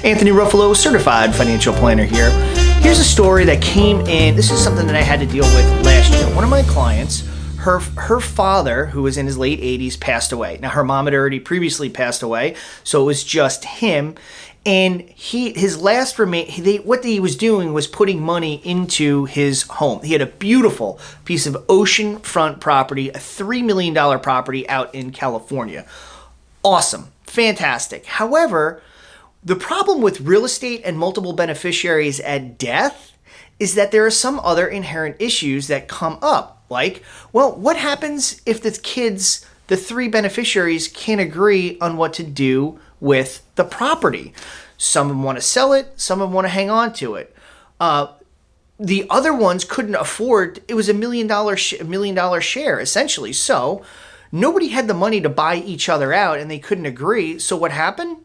Anthony Ruffalo, certified financial planner here. Here's a story that came in. This is something that I had to deal with last year. One of my clients, her father, who was in his late 80s, passed away. Now, her mom had already previously passed away, so it was just him. And what he was doing was putting money into his home. He had a beautiful piece of oceanfront property, a $3 million property out in California. Awesome. Fantastic. However, the problem with real estate and multiple beneficiaries at death is that there are some other inherent issues that come up. Like, well, what happens if the kids, the three beneficiaries, can't agree on what to do with the property? Some of them want to sell it. Some of them want to hang on to it. The other ones couldn't afford. It was $1 million share, essentially. So nobody had the money to buy each other out, and they couldn't agree. So what happened?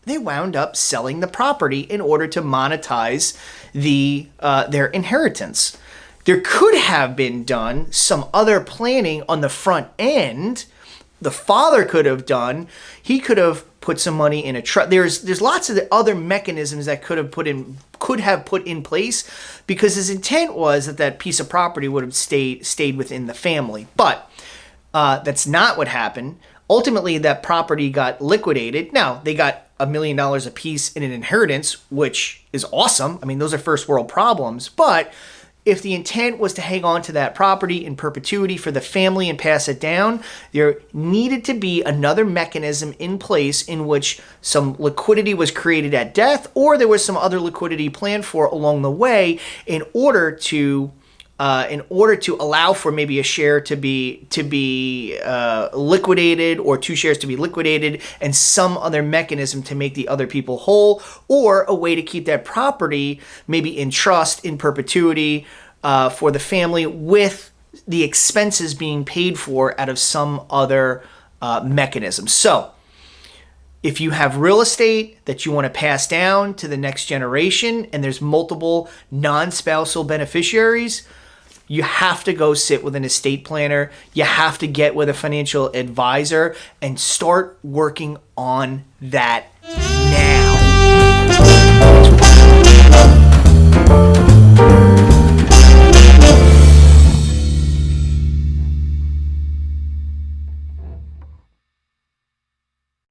They wound up selling the property in order to monetize their inheritance. There could have been done some other planning on the front end. The father could have done. He could have put some money in a trust. There's lots of the other mechanisms that could have put in place, because his intent was that piece of property would have stayed within the family. But that's not what happened. Ultimately, that property got liquidated. Now, they got $1 million a piece in an inheritance, which is awesome. I mean, those are first world problems. But if the intent was to hang on to that property in perpetuity for the family and pass it down, there needed to be another mechanism in place in which some liquidity was created at death, or there was some other liquidity planned for along the way in order to allow for maybe a share to be liquidated, or two shares to be liquidated, and some other mechanism to make the other people whole, or a way to keep that property maybe in trust in perpetuity for the family, with the expenses being paid for out of some other mechanism. So if you have real estate that you want to pass down to the next generation, and there's multiple non-spousal beneficiaries, you have to go sit with an estate planner. You have to get with a financial advisor and start working on that